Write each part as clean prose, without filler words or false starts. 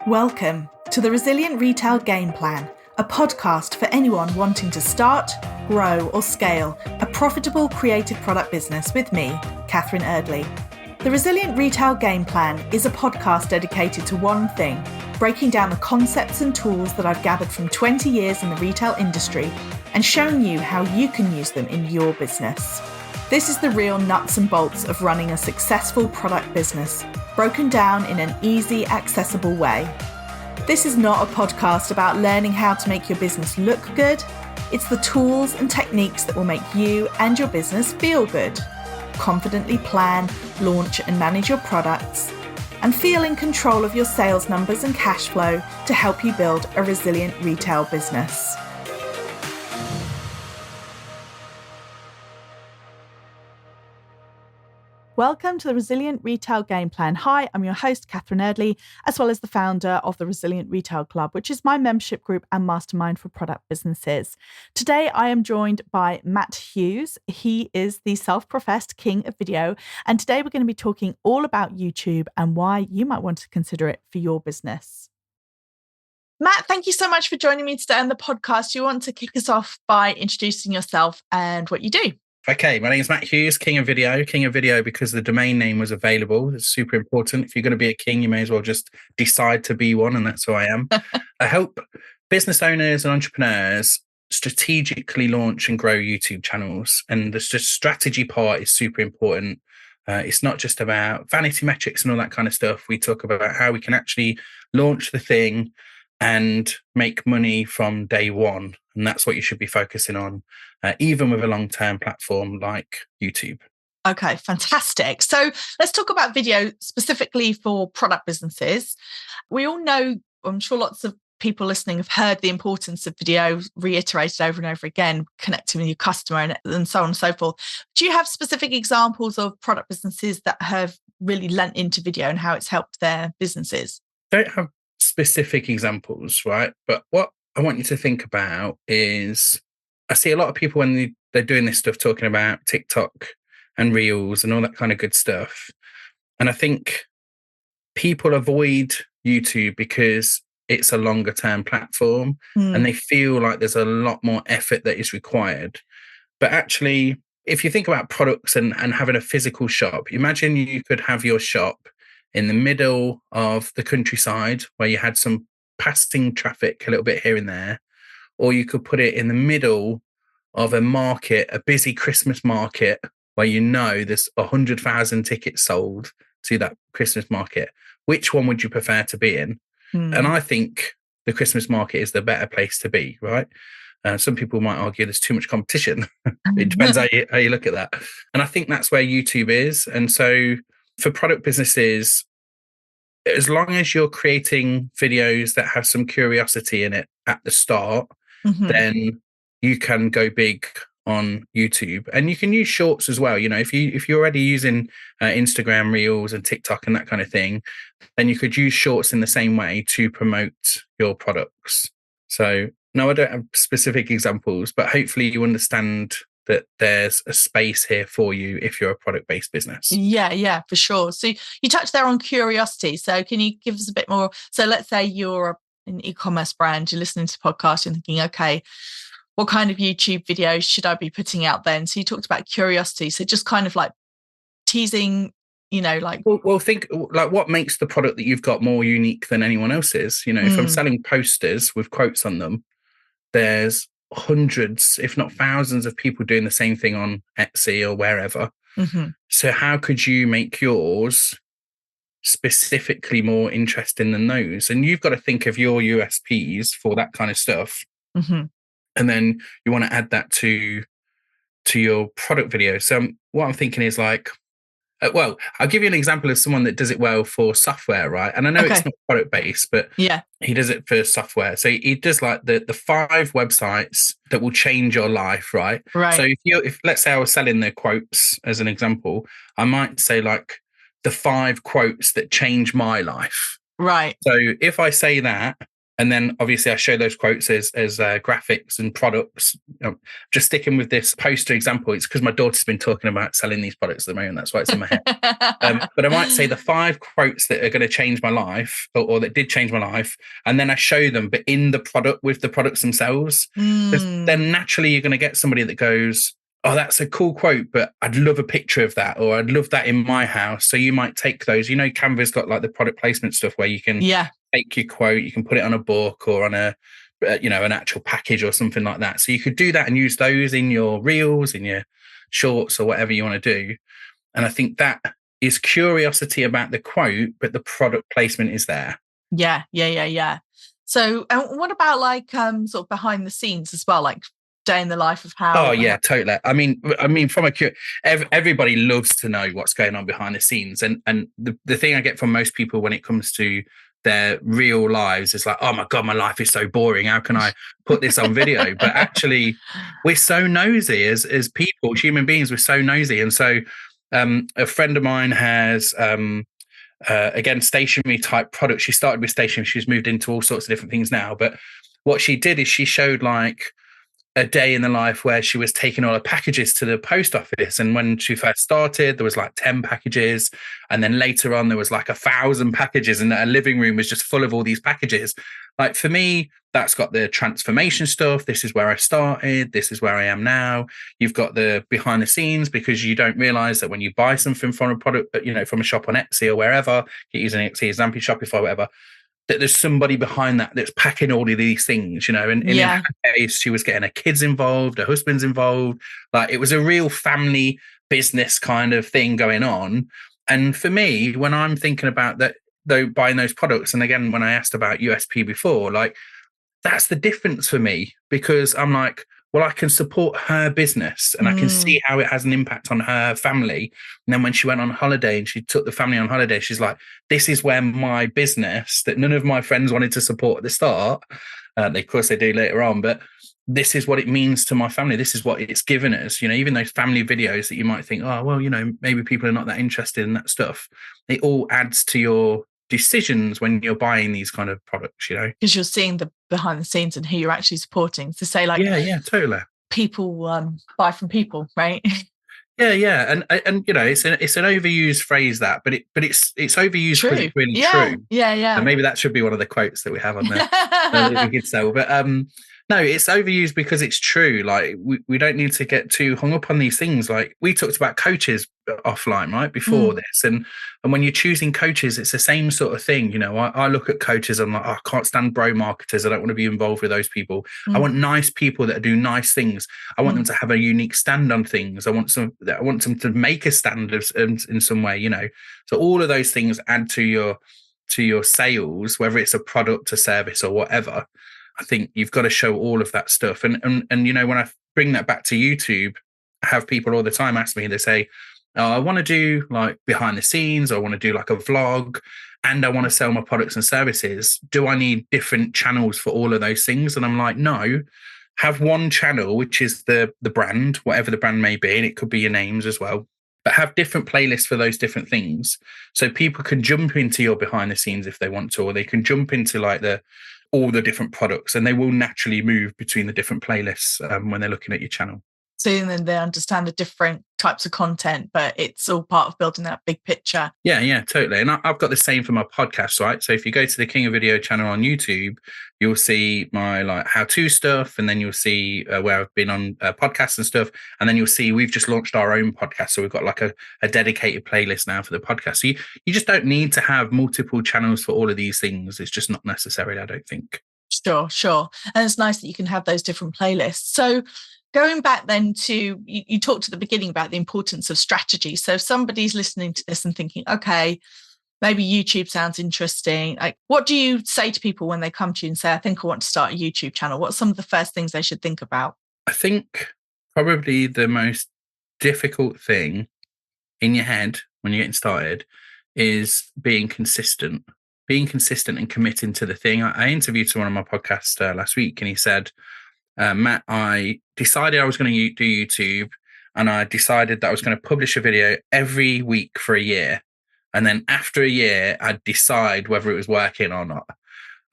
Welcome to the Resilient Retail Game Plan, a podcast for anyone wanting to start, grow or scale a profitable creative product business with me, Catherine Eardley. The Resilient Retail Game Plan is a podcast dedicated to one thing, breaking down the concepts and tools that I've gathered from 20 years in the retail industry and showing you how you can use them in your business. This is the real nuts and bolts of running a successful product business, broken down in an easy, accessible way. This is not a podcast about learning how to make your business look good. It's the tools and techniques that will make you and your business feel good. Confidently plan, launch and manage your products, and feel in control of your sales numbers and cash flow to help you build a resilient retail business. Welcome to the Resilient Retail Game Plan. Hi, I'm your host, Catherine Eardley, as well as the founder of the Resilient Retail Club, which is my membership group and mastermind for product businesses. Today, I am joined by Matt Hughes. He is the self-professed king of video. And today we're going to be talking all about YouTube and why you might want to consider it for your business. Matt, thank you so much for joining me today on the podcast. You want to kick us off by introducing yourself and what you do? Okay, my name is Matt Hughes, King of Video. King of Video because the domain name was available. It's super important. If you're going to be a king, you may as well just decide to be one, and that's who I am. I help business owners and entrepreneurs strategically launch and grow YouTube channels. And the strategy part is super important. It's not just about vanity metrics and all that kind of stuff. We talk about how we can actually launch the thing and make money from day one. And that's what you should be focusing on, even with a long-term platform like YouTube. Okay, fantastic. So let's talk about video specifically for product businesses. We all know, I'm sure lots of people listening have heard the importance of video reiterated over and over again, connecting with your customer and so on and so forth. Do you have specific examples of product businesses that have really lent into video and how it's helped their businesses? Don't have specific examples, right? But what I want you to think about is I see a lot of people when they're doing this stuff talking about TikTok and Reels and all that kind of good stuff. And I think people avoid YouTube because it's a longer term platform and they feel like there's a lot more effort that is required. But actually, if you think about products and having a physical shop, imagine you could have your shop in the middle of the countryside where you had some passing traffic a little bit here and there, or you could put it in the middle of a market, a busy Christmas market where you know there's 100,000 tickets sold to that Christmas market. Which one would you prefer to be in? And I think the Christmas market is the better place to be, right? Some people might argue there's too much competition. It depends how you look at that. And I think that's where YouTube is. And so for product businesses, as long as you're creating videos that have some curiosity in it at the start, then you can go big on YouTube. And you can use shorts as well. You know, if you're already using Instagram Reels and TikTok and that kind of thing, then you could use shorts in the same way to promote your products. So no, I don't have specific examples, but hopefully you understand that there's a space here for you if you're a product-based business. Yeah, for sure. So you touched there on curiosity. So can you give us a bit more? So let's say you're an e-commerce brand, you're listening to the podcast, you're thinking, okay, what kind of YouTube videos should I be putting out then? So you talked about curiosity. So just kind of like teasing, you know, like... Well, think like what makes the product that you've got more unique than anyone else's? You know, if I'm selling posters with quotes on them, there's hundreds, if not thousands of people doing the same thing on Etsy or wherever. So how could you make yours specifically more interesting than those? And you've got to think of your USPs for that kind of stuff. And then you want to add that to your product video. So what I'm thinking is like, well, I'll give you an example of someone that does it well for software, right? And I know it's not product based, but he does it for software. So he does like the 5 websites that will change your life, right? So if let's say I was selling the quotes as an example, I might say like the 5 quotes that change my life. Right. So if I say that, And then obviously I show those quotes as graphics and products. Just sticking with this poster example, it's because my daughter's been talking about selling these products at the moment. That's why it's in my head. But I might say the 5 quotes that are going to change my life or that did change my life. And then I show them, but in the product with the products themselves. Then naturally you're going to get somebody that goes, oh, that's a cool quote, but I'd love a picture of that, or I'd love that in my house. So you might take those, Canva's got like the product placement stuff where you can take your quote, you can put it on a book or on an actual package or something like that. So you could do that and use those in your reels, in your shorts or whatever you want to do. And I think that is curiosity about the quote, but the product placement is there. Yeah. So what about like sort of behind the scenes as well, like day in the life of how? Oh yeah, totally. I mean, from everybody loves to know what's going on behind the scenes, and the thing I get from most people when it comes to their real lives is like, oh my god, my life is so boring. How can I put this on video? But actually, we're so nosy as people, human beings. We're so nosy, and so a friend of mine has again stationery type products. She started with stationery. She's moved into all sorts of different things now. But what she did is she showed like a day in the life where she was taking all her packages to the post office. And when she first started, there was like 10 packages. And then later on, there was like 1,000 packages, and her living room was just full of all these packages. Like for me, that's got the transformation stuff. This is where I started. This is where I am now. You've got the behind the scenes, because you don't realize that when you buy something from a product, from a shop on Etsy or wherever, you're using Etsy, Zampi, Shopify, whatever, that there's somebody behind that's packing all of these things, and in her case, she was getting her kids involved, her husband's involved. Like it was a real family business kind of thing going on. And for me, when I'm thinking about that, though, buying those products, and again, when I asked about USP before, like that's the difference for me, because I'm like, well, I can support her business and I can see how it has an impact on her family. And then when she went on holiday and she took the family on holiday, she's like, this is where my business that none of my friends wanted to support at the start, of course they do later on, but this is what it means to my family. This is what it's given us, even those family videos that you might think, oh, well, maybe people are not that interested in that stuff. It all adds to your decisions when you're buying these kind of products, because you're seeing the behind the scenes and who you're actually supporting. To say like, yeah, totally. People buy from people, right? Yeah, and it's an overused phrase but it's overused because it's really true. Yeah. And maybe that should be one of the quotes that we have on there that we could sell. But no, it's overused because it's true. Like we don't need to get too hung up on these things. Like we talked about coaches offline, right, before this, and when you're choosing coaches, it's the same sort of thing. I look at coaches, I'm like, oh, I can't stand bro marketers. I don't want to be involved with those people. I want nice people that do nice things. I want them to have a unique stand on things. I want them to make a stand in some way. So all of those things add to your sales, whether it's a product, a service, or whatever. I think you've got to show all of that stuff. And when I bring that back to YouTube, I have people all the time ask me, they say, oh, I want to do like behind the scenes, or I want to do like a vlog, and I want to sell my products and services. Do I need different channels for all of those things? And I'm like, no, have one channel, which is the brand, whatever the brand may be. And it could be your names as well, but have different playlists for those different things. So people can jump into your behind the scenes if they want to, or they can jump into like all the different products, and they will naturally move between the different playlists when they're looking at your channel. So then they understand the different types of content, but it's all part of building that big picture. Yeah, totally. And I've got the same for my podcast, right? So if you go to the King of Video channel on YouTube, you'll see my like how-to stuff, and then you'll see where I've been on podcasts and stuff, and then you'll see we've just launched our own podcast. So we've got like a dedicated playlist now for the podcast. So you just don't need to have multiple channels for all of these things. It's just not necessary, I don't think. Sure. And it's nice that you can have those different playlists. So going back then to, you talked at the beginning about the importance of strategy. So if somebody's listening to this and thinking, okay, maybe YouTube sounds interesting. Like, what do you say to people when they come to you and say, I think I want to start a YouTube channel? What's some of the first things they should think about? I think probably the most difficult thing in your head when you're getting started is being consistent and committing to the thing. I interviewed someone on my podcast last week, and he said, Matt, I decided I was going to do YouTube, and I decided that I was going to publish a video every week for a year. And then after a year, I'd decide whether it was working or not.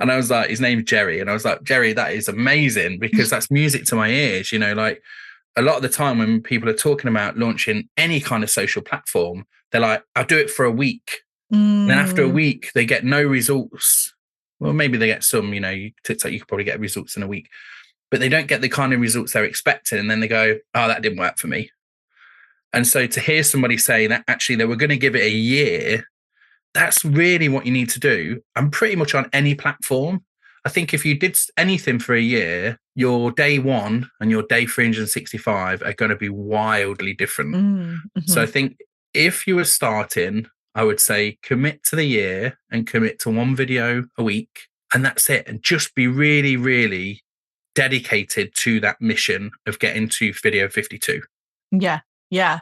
And I was like, his name's Jerry. And I was like, Jerry, that is amazing because that's music to my ears. You know, like a lot of the time when people are talking about launching any kind of social platform, they're like, I'll do it for a week. And then after a week, they get no results. Well, maybe they get some, you know, TikTok, you could probably get results in a week, but they don't get the kind of results they're expecting. And then they go, oh, that didn't work for me. And so to hear somebody say that actually they were going to give it a year, that's really what you need to do. And pretty much on any platform. I think if you did anything for a year, your day one and your day 365 are going to be wildly different. Mm-hmm. So I think if you were starting, I would say commit to the year and commit to one video a week. And that's it. And just be really, really dedicated to that mission of getting to video 52. Yeah. Yeah.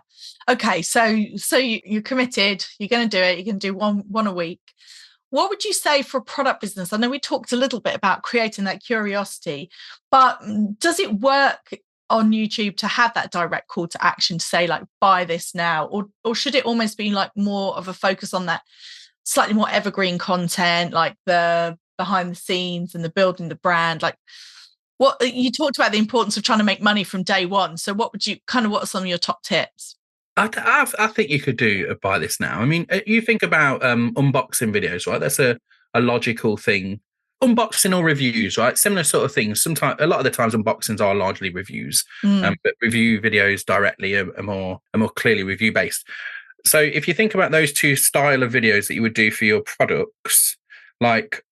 Okay. So you're committed, you're going to do it. You're going to do one a week. What would you say for a product business? I know we talked a little bit about creating that curiosity, but does it work on YouTube to have that direct call to action to say like, buy this now? Or should it almost be like more of a focus on that slightly more evergreen content, like the behind the scenes and the building the brand? Like what you talked about the importance of trying to make money from day one. So what are some of your top tips? I think you could do a buy this now. I mean, you think about unboxing videos, right? That's a logical thing. Unboxing or reviews, right? Similar sort of things. Sometimes, a lot of the times, unboxings are largely reviews, but review videos directly are more clearly review based. So, if you think about those two style of videos that you would do for your products, like,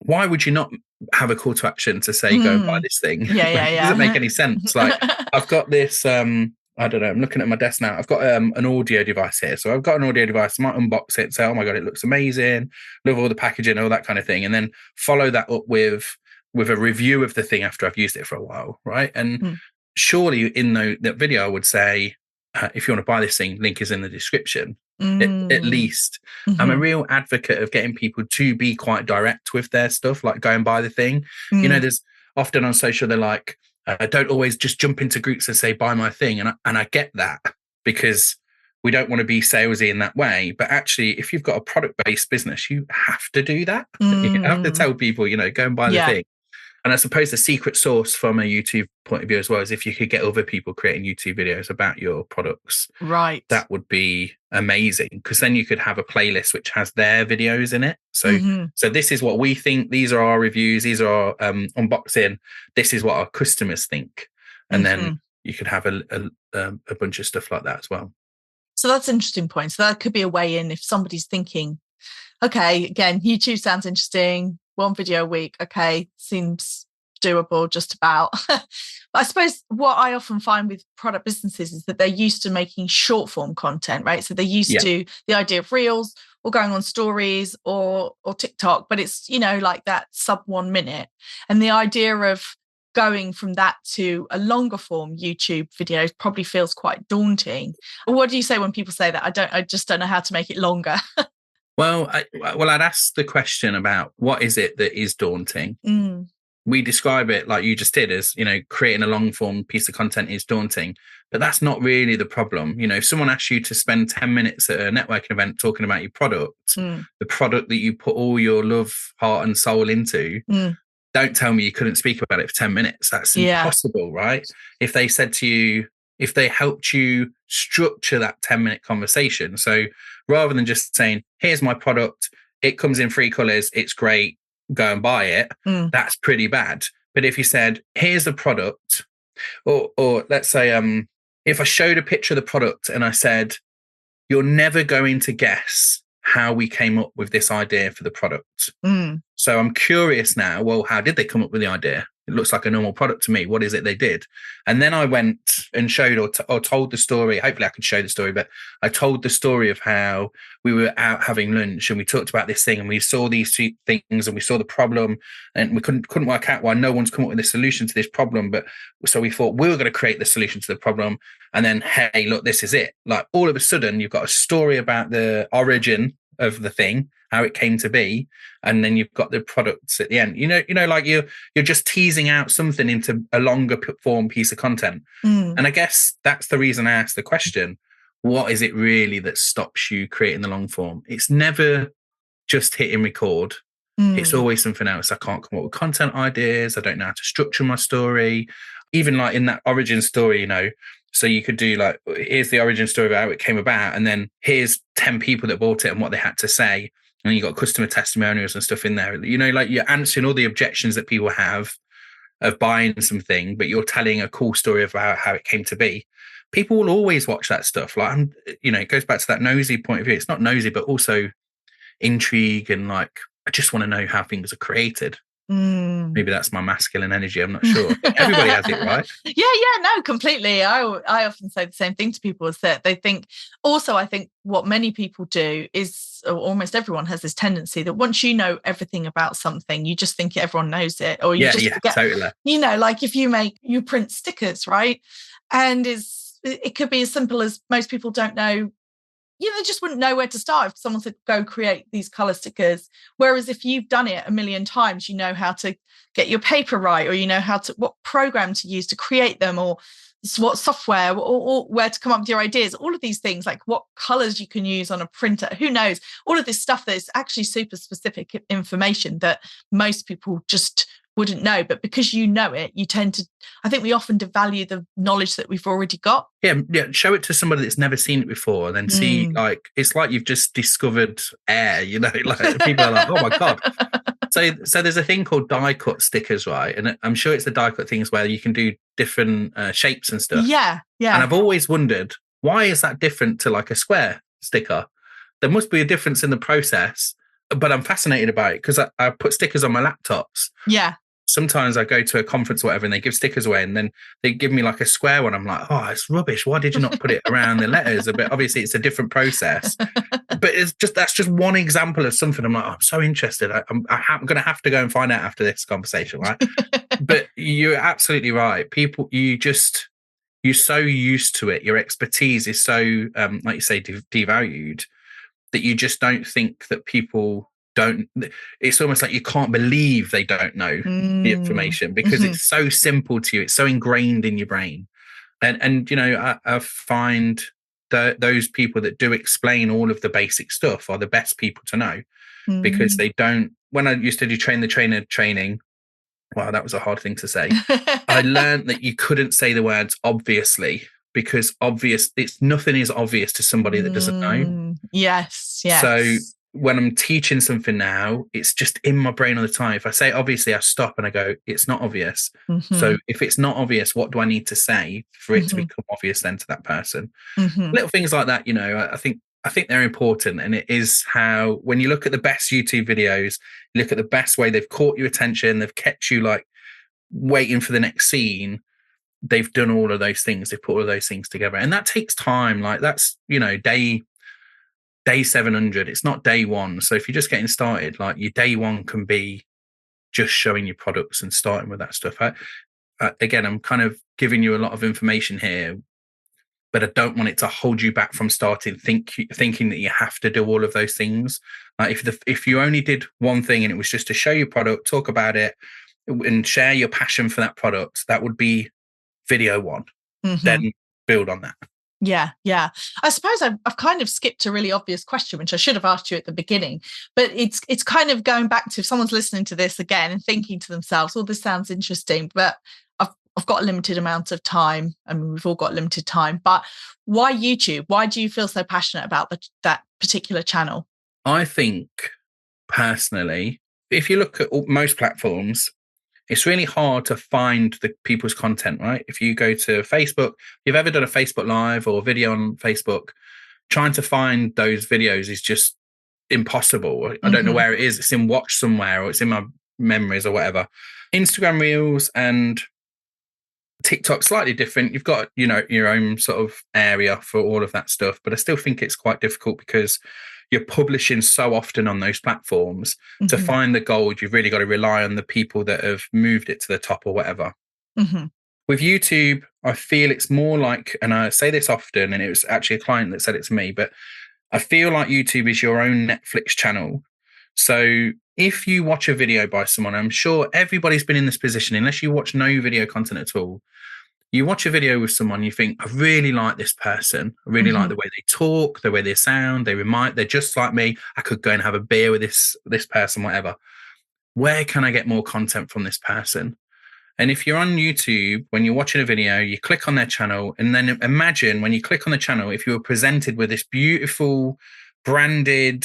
why would you not have a call to action to say go and buy this thing? Yeah. It doesn't make any sense. Like, I've got this. I don't know. I'm looking at my desk now. I've got an audio device here. So I've got an audio device. I might unbox it and say, oh my God, it looks amazing. Love all the packaging, all that kind of thing. And then follow that up with a review of the thing after I've used it for a while. Right. And surely in that video, I would say, if you want to buy this thing, link is in the description. At least. I'm a real advocate of getting people to be quite direct with their stuff, like go and buy the thing. You know, there's often on social, they're like, don't always just jump into groups and say, buy my thing. And I get that because we don't want to be salesy in that way. But actually, if you've got a product-based business, you have to do that. You have to tell people, you know, go and buy the thing. And I suppose the secret sauce from a YouTube point of view as well is if you could get other people creating YouTube videos about your products, right? That would be amazing because then you could have a playlist which has their videos in it. So, so this is what we think. These are our reviews. These are our unboxing. This is what our customers think, and then you could have a bunch of stuff like that as well. So that's an interesting point. So that could be a way in if somebody's thinking, okay, again, YouTube sounds interesting. One video a week, okay, seems doable just about. But I suppose what I often find with product businesses is that they're used to making short form content, right? So they're used to the idea of reels or going on stories or TikTok, but it's, you know, like that sub 1 minute. And the idea of going from that to a longer form YouTube video probably feels quite daunting. What do you say when people say that? I just don't know how to make it longer. Well, I'd ask the question about what is it that is daunting? We describe it like you just did as, you know, creating a long form piece of content is daunting, but that's not really the problem. You know, if someone asks you to spend 10 minutes at a networking event talking about your product, the product that you put all your love, heart and soul into, don't tell me you couldn't speak about it for 10 minutes. That's impossible, right? If they said to you, if they helped you structure that 10-minute conversation. So rather than just saying, here's my product, it comes in 3 colors, it's great, go and buy it, that's pretty bad. But if you said, here's the product, or let's say, if I showed a picture of the product and I said, you're never going to guess how we came up with this idea for the product. So I'm curious now, well, how did they come up with the idea? It looks like a normal product to me. What is it they did? And then I went and showed or told the story. Hopefully I could show the story, but I told the story of how we were out having lunch and we talked about this thing and we saw these 2 things and we saw the problem and we couldn't work out why no one's come up with a solution to this problem. But so we thought we were going to create the solution to the problem. And then, hey, look, this is it. Like all of a sudden you've got a story about the origin of the thing, how it came to be, and then you've got the products at the end. You know, like you're just teasing out something into a longer form piece of content. And I guess that's the reason I asked the question: what is it really that stops you creating the long form? It's never just hitting record. It's always something else. I can't come up with content ideas. I don't know how to structure my story. Even like in that origin story, so you could do like, here's the origin story of how it came about, and then here's 10 people that bought it and what they had to say. And you got customer testimonials and stuff in there. Like you're answering all the objections that people have of buying something, but you're telling a cool story about how it came to be. People will always watch that stuff. Like, it goes back to that nosy point of view. It's not nosy, but also intrigue, and like, I just want to know how things are created. Maybe that's my masculine energy. I'm not sure. But everybody has it, right? Yeah, no, completely. I often say the same thing to people, is that they think, also, I think what many people do is, or almost everyone has this tendency that once you know everything about something, you just think everyone knows it, or you just forget. Totally. Like if you print stickers, right? And it could be as simple as most people don't know. They just wouldn't know where to start if someone said, go create these color stickers. Whereas if you've done it a million times, you know how to get your paper right, or you know what program to use to create them, or what software, or where to come up with your ideas. All of these things, like what colors you can use on a printer, who knows? All of this stuff that is actually super specific information that most people just wouldn't know. But because you know it, you tend to, I think we often devalue the knowledge that we've already got. Yeah. Show it to somebody that's never seen it before, and then see, like, it's like you've just discovered air, like people are like, oh my God. So there's a thing called die cut stickers, right? And I'm sure it's the die cut things where you can do different shapes and stuff. Yeah. And I've always wondered, why is that different to like a square sticker? There must be a difference in the process, but I'm fascinated about it because I put stickers on my laptops. Yeah. Sometimes I go to a conference or whatever and they give stickers away, and then they give me like a square one. I'm like, oh, it's rubbish. Why did you not put it around the letters? But obviously it's a different process. But that's just one example of something. I'm like, oh, I'm so interested. I'm going to have to go and find out after this conversation, right? But you're absolutely right. People, you're so used to it. Your expertise is so, like you say, devalued, that you just don't think that people don't. It's almost like you can't believe they don't know the information, because it's so simple to you. It's so ingrained in your brain. And I find that those people that do explain all of the basic stuff are the best people to know, because they don't. When I used to do train the trainer training, wow, that was a hard thing to say. I learned that you couldn't say the words obviously, because nothing is obvious to somebody that doesn't know. Yes. So when I'm teaching something now, it's just in my brain all the time. If I say obviously, I stop and I go, it's not obvious. So if it's not obvious, what do I need to say for it to become obvious then to that person? Little things like that, I think they're important. And it is how, when you look at the best YouTube videos, look at the best way they've caught your attention, they've kept you like waiting for the next scene. They've done all of those things. They've put all of those things together. And that takes time. Like that's, day 700. It's not day one. So if you're just getting started, like your day one can be just showing your products and starting with that stuff. Again, I'm kind of giving you a lot of information here, but I don't want it to hold you back from starting thinking that you have to do all of those things. Like if you only did one thing and it was just to show your product, talk about it, and share your passion for that product, that would be video one. Then build on that. Yeah. I suppose I've kind of skipped a really obvious question, which I should have asked you at the beginning, but it's kind of going back to, if someone's listening to this again and thinking to themselves, "Oh, this sounds interesting, but I've got a limited amount of time." I mean, we've all got limited time, but why YouTube? Why do you feel so passionate about that particular channel? I think personally, if you look at most platforms, it's really hard to find the people's content, right? If you go to Facebook, if you've ever done a Facebook Live or video on Facebook, trying to find those videos is just impossible. I don't know where it is. It's in Watch somewhere, or it's in my memories or whatever. Instagram Reels and TikTok, slightly different. You've got, your own sort of area for all of that stuff. But I still think it's quite difficult because you're publishing so often on those platforms. To find the gold, you've really got to rely on the people that have moved it to the top or whatever. With YouTube, I feel it's more like, and I say this often, and it was actually a client that said it to me, but I feel like YouTube is your own Netflix channel. So if you watch a video by someone, I'm sure everybody's been in this position, unless you watch no video content at all. You watch a video with someone, you think, I really like this person. I really like the way they talk, the way they sound. They're just like me. I could go and have a beer with this person, whatever. where can I get more content from this person? And if you're on YouTube, when you're watching a video, you click on their channel, and then imagine when you click on the channel, if you were presented with this beautiful branded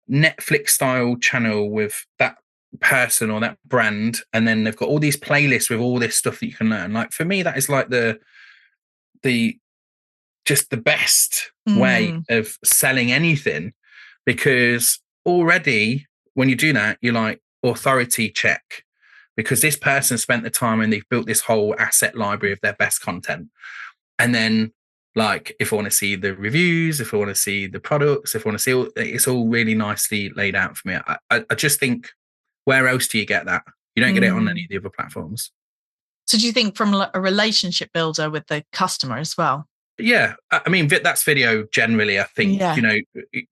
Netflix style channel with that person or that brand, and then they've got all these playlists with all this stuff that you can learn. Like, for me, that is like the just the best way of selling anything, because already when you do that, you're like, authority check, because this person spent the time and they've built this whole asset library of their best content. And then, like, if I want to see the reviews, if I want to see the products, if I want to see it's all really nicely laid out for me. I just think, where else do you get that? You don't get it on any of the other platforms. So do you think from a relationship builder with the customer as well? Yeah, I mean, that's video generally. I think,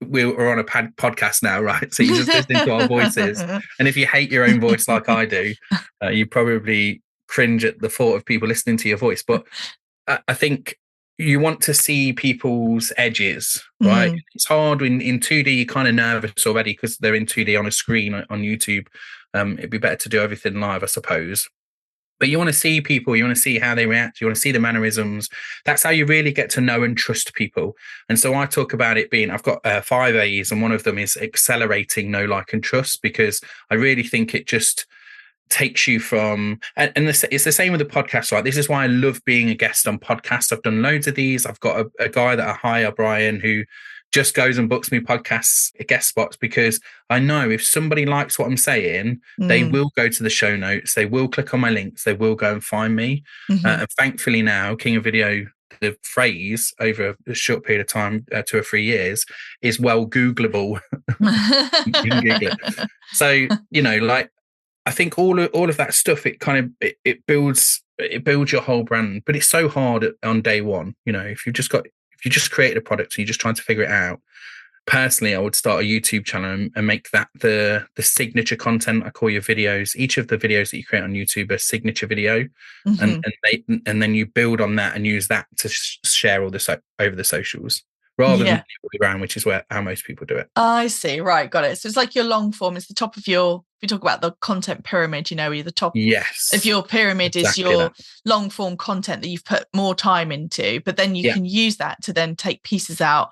we're on a podcast now, right? So you're just listening to our voices. And if you hate your own voice like I do, you probably cringe at the thought of people listening to your voice. But I think you want to see people's edges, right? It's hard in 2D, you're kind of nervous already because they're in 2D on a screen on YouTube. It'd be better to do everything live, I suppose. But you want to see people, you want to see how they react, you want to see the mannerisms. That's how you really get to know and trust people. And so I talk about it being, I've got 5 A's, and one of them is accelerating know, like, and trust, because I really think it just takes you from, and it's the same with the podcast, right? This is why I love being a guest on podcasts. I've done loads of these. I've got a guy that I hire, Brian, who just goes and books me podcasts, guest spots, because I know if somebody likes what I'm saying, they will go to the show notes, they will click on my links, they will go and find me. And thankfully now, King of Video, the phrase over a short period of time, 2 or 3 years, is well Googleable. You can Google it. So, like, I think all of that stuff, it kind of it builds your whole brand, but it's so hard on day one. If you just created a product and you're just trying to figure it out. Personally, I would start a YouTube channel and make that the signature content. I call your videos. Each of the videos that you create on YouTube a signature video, and then you build on that and use that to share all this over the socials, rather than around, which is how most people do it. I see. Right, got it. So it's like your long form. It's the top of your. If you talk about the content pyramid, you're the top. Yes. If your pyramid exactly is your long form content that you've put more time into, but then you can use that to then take pieces out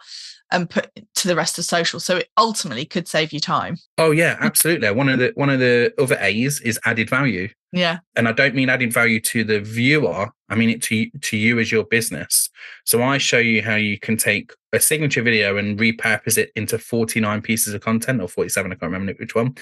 and put to the rest of social. So it ultimately could save you time. Oh yeah, absolutely. One of the other A's is added value. Yeah. And I don't mean added value to the viewer. I mean it to you as your business. So I show you how you can take a signature video and repurpose it into 49 pieces of content, or 47. I can't remember which one.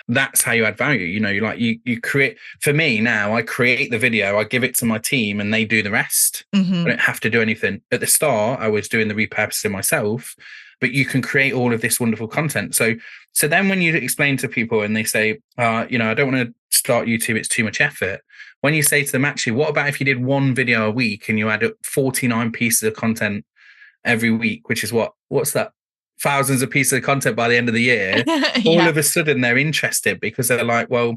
That's how you add value. You create. For me now, I create the video, I give it to my team, and they do the rest. I don't have to do anything. At the start, I was doing the repurposing myself, but you can create all of this wonderful content. So then when you explain to people and they say, I don't want to start YouTube, it's too much effort. When you say to them, actually, what about if you did 1 video a week and you add up 49 pieces of content every week, which is what's that? Thousands of pieces of content by the end of the year. All of a sudden they're interested, because they're like, well,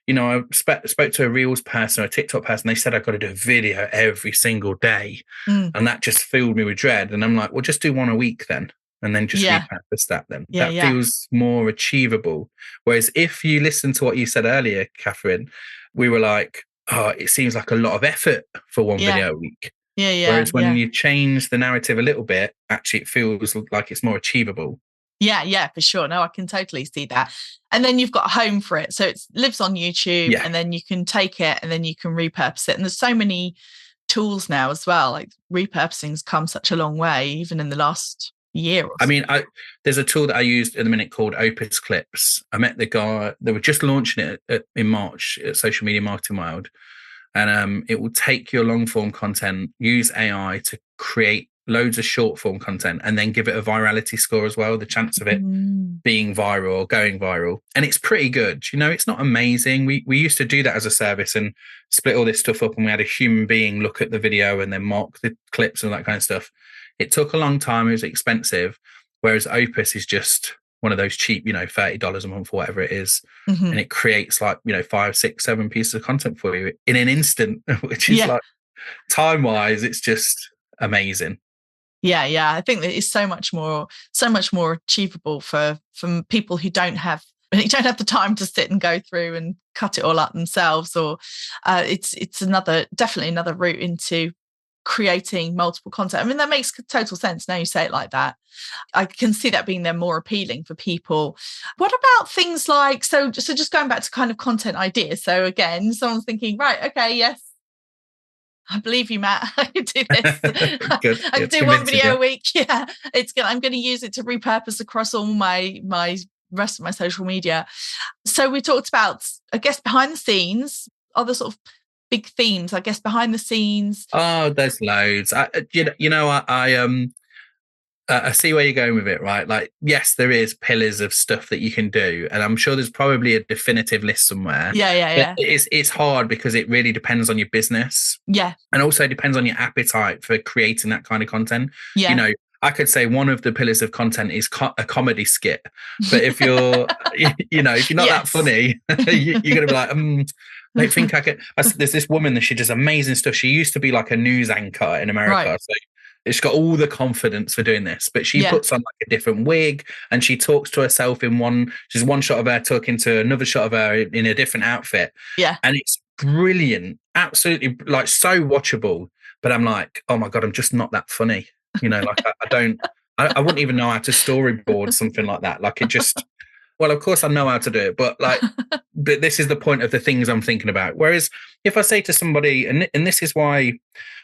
I spoke to a Reels person or a TikTok person. They said I've got to do a video every single day. And that just filled me with dread. And I'm like, well, just do 1 a week then. And then just repurpose that then. That feels more achievable. Whereas if you listen to what you said earlier, Catherine, we were like, oh, it seems like a lot of effort for 1 video a week. Whereas when you change the narrative a little bit, actually it feels like it's more achievable. Yeah, for sure. No, I can totally see that. And then you've got a home for it. So it lives on YouTube, and then you can take it and then you can repurpose it. And there's so many tools now as well. Like, repurposing's come such a long way, even in the last year or so. I mean, there's a tool that I used at the minute called Opus Clips. I met the guy, they were just launching it in March at Social Media Marketing Wild. And it will take your long form content, use AI to create loads of short form content, and then give it a virality score as well, the chance of it being viral or going viral. And it's pretty good. It's not amazing. We used to do that as a service and split all this stuff up, and we had a human being look at the video and then mark the clips and that kind of stuff. It took a long time. It was expensive. Whereas Opus is just one of those cheap, $30 a month or whatever it is. And it creates like, 5, 6, 7 pieces of content for you in an instant, which is like, time wise, it's just amazing. Yeah. I think that it's so much more achievable for people who don't have you don't have the time to sit and go through and cut it all up themselves, or it's definitely another route into creating multiple content. I mean, that makes total sense now you say it like that. I can see that being then more appealing for people. What about things like, so just going back to kind of content ideas. So again, someone's thinking, right, okay, yes, I believe you, Matt. I can do this. Good. I can do one video a week. Yeah, I'm going to use it to repurpose across all my rest of my social media. So we talked about, I guess, behind the scenes, other sort of big themes, I guess, behind the scenes. Oh, there's loads. I see where you're going with it, right? Like, yes, there is pillars of stuff that you can do, and I'm sure there's probably a definitive list somewhere. Yeah. But it's hard because it really depends on your business. Yeah. And also depends on your appetite for creating that kind of content. Yeah. You know, I could say one of the pillars of content is a comedy skit. But if you're, if you're not that funny, you're going to be like, I don't think I could. There's this woman that she does amazing stuff. She used to be like a news anchor in America. Right. So she's got all the confidence for doing this, but she puts on like a different wig and she talks to herself she's one shot of her talking to another shot of her in a different outfit. Yeah. And it's brilliant. Absolutely, like, so watchable. But I'm like, oh my God, I'm just not that funny. Like I wouldn't even know how to storyboard something like that. Like, it just, well, of course I know how to do it, but but this is the point of the things I'm thinking about. Whereas if I say to somebody, and this is why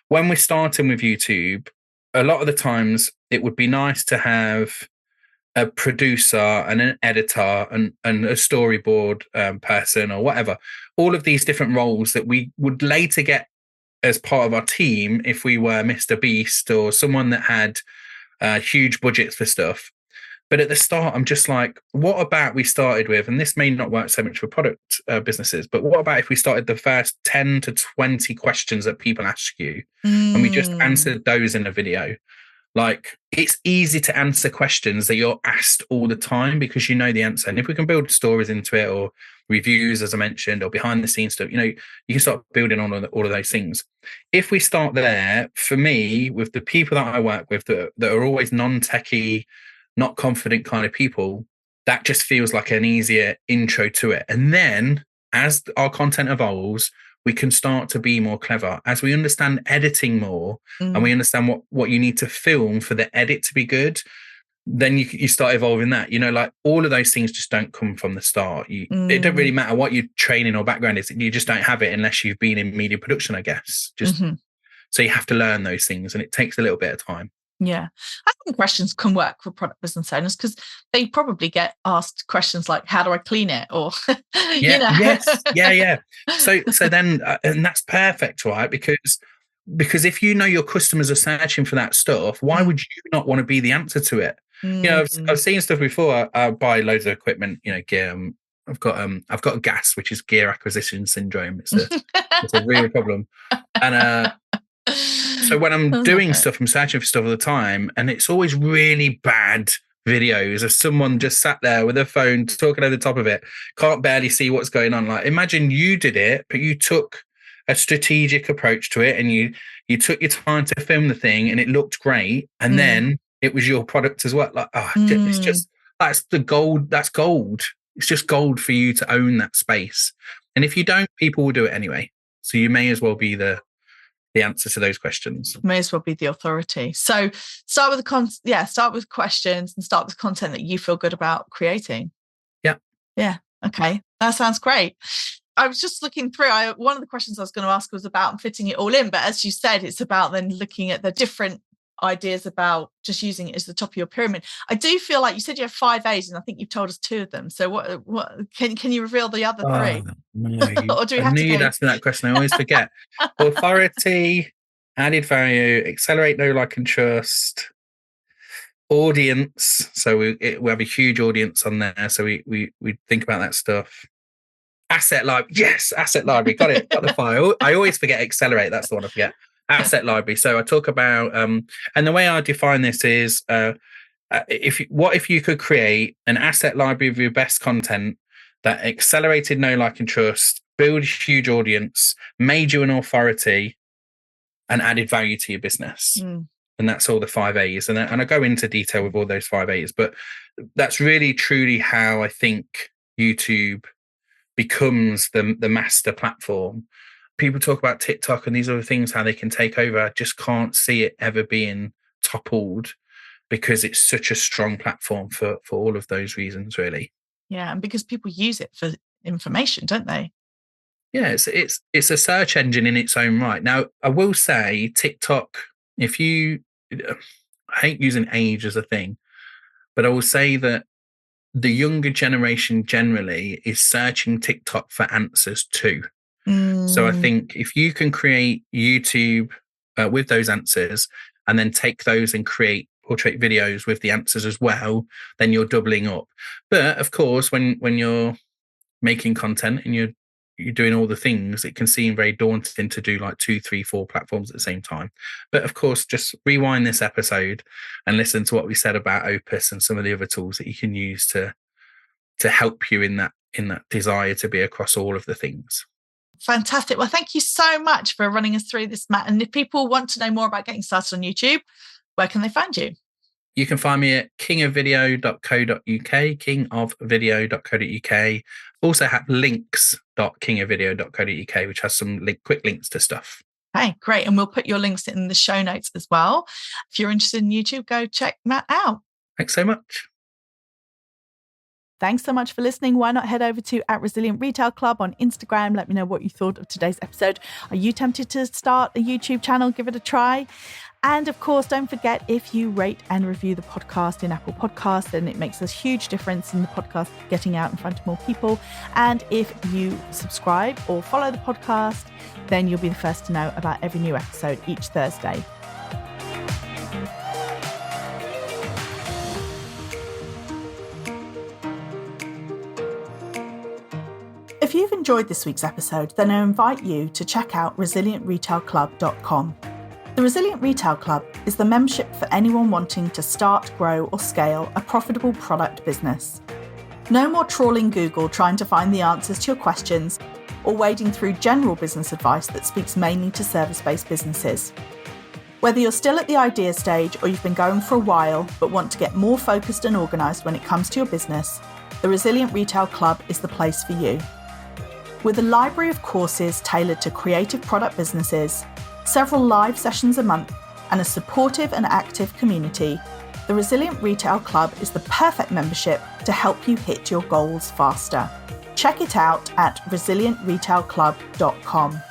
when we're starting with YouTube, a lot of the times it would be nice to have a producer and an editor and a storyboard person or whatever, all of these different roles that we would later get as part of our team if we were Mr. Beast or someone that had huge budgets for stuff. But at the start, I'm just like, what about we started with, and this may not work so much for product businesses, but what about if we started the first 10 to 20 questions that people ask you and we just answered those in a video? Like, it's easy to answer questions that you're asked all the time because you know the answer. And if we can build stories into it, or reviews, as I mentioned, or behind the scenes stuff, you can start building on all of those things. If we start there, for me, with the people that I work with that are always non-techie, not confident kind of people, that just feels like an easier intro to it. And then as our content evolves, we can start to be more clever as we understand editing more and we understand what you need to film for the edit to be good. Then you start evolving that, like, all of those things just don't come from the start. It don't really matter what your training or background is. You just don't have it unless you've been in media production, I guess. So you have to learn those things, and it takes a little bit of time. Yeah. I think questions can work for product business owners because they probably get asked questions like, how do I clean it? Or, Yes. Yeah. So then, and that's perfect, right? Because if you know your customers are searching for that stuff, why would you not want to be the answer to it? I've seen stuff before. I buy loads of equipment, gear. I've got a GAS, which is gear acquisition syndrome. It's a real problem. And so when I'm doing stuff, I'm searching for stuff all the time, and it's always really bad videos of someone just sat there with their phone talking over the top of it, can't barely see what's going on. Like, imagine you did it, but you took a strategic approach to it, and you took your time to film the thing, and it looked great, and then it was your product as well. Like, it's just, that's the gold. That's gold. It's just gold for you to own that space. And if you don't, people will do it anyway. So you may as well be the answer to those questions. May as well be the authority. So start with questions and start with content that you feel good about creating. Yeah. Okay. That sounds great. I was just looking through. One of the questions I was going to ask was about fitting it all in, but as you said, it's about then looking at the different ideas about just using it as the top of your pyramid. I do feel like you said you have 5 A's, and I think you've told us 2 of them. So what can you reveal the other 3? No, or do we I have knew to you'd ask me that question. I always forget. Authority, added value, accelerate, know, like, and trust. Audience. So we have a huge audience on there. So we think about that stuff. Asset library. Yes, asset library. Got it. Got the file. I always forget accelerate. That's the one I forget. Asset library. So I talk about, and the way I define this is, if you could create an asset library of your best content that accelerated, know, like, and trust, build a huge audience, made you an authority, and added value to your business. And that's all the 5 A's. And I go into detail with all those 5 A's, but that's really truly how I think YouTube becomes the master platform. People talk about TikTok and these other things, how they can take over. I just can't see it ever being toppled because it's such a strong platform for all of those reasons, really. Yeah, and because people use it for information, don't they? Yeah, it's a search engine in its own right. Now, I will say TikTok, if you I hate using age as a thing, but I will say that the younger generation generally is searching TikTok for answers too. So I think if you can create YouTube with those answers and then take those and create portrait videos with the answers as well, then you're doubling up. But of course, when you're making content and you're doing all the things, it can seem very daunting to do like 2, 3, 4 platforms at the same time. But of course, just rewind this episode and listen to what we said about Opus and some of the other tools that you can use to help you in that desire to be across all of the things. Fantastic. Well, thank you so much for running us through this, Matt. And if people want to know more about getting started on YouTube, where can they find you? You can find me at kingofvideo.co.uk, kingofvideo.co.uk. Also have links.kingofvideo.co.uk, which has some quick links to stuff. Hey, great. And we'll put your links in the show notes as well. If you're interested in YouTube, go check Matt out. Thanks so much. Thanks so much for listening. Why not head over to @ResilientRetailClub on Instagram? Let me know what you thought of today's episode. Are you tempted to start a YouTube channel? Give it a try. And of course, don't forget, if you rate and review the podcast in Apple Podcasts, then it makes a huge difference in the podcast getting out in front of more people. And if you subscribe or follow the podcast, then you'll be the first to know about every new episode each Thursday. If you've enjoyed this week's episode, then I invite you to check out resilientretailclub.com. The Resilient Retail Club is the membership for anyone wanting to start, grow, or scale a profitable product business. No more trawling Google trying to find the answers to your questions or wading through general business advice that speaks mainly to service-based businesses. Whether you're still at the idea stage or you've been going for a while but want to get more focused and organised when it comes to your business, the Resilient Retail Club is the place for you. With a library of courses tailored to creative product businesses, several live sessions a month, and a supportive and active community, the Resilient Retail Club is the perfect membership to help you hit your goals faster. Check it out at resilientretailclub.com.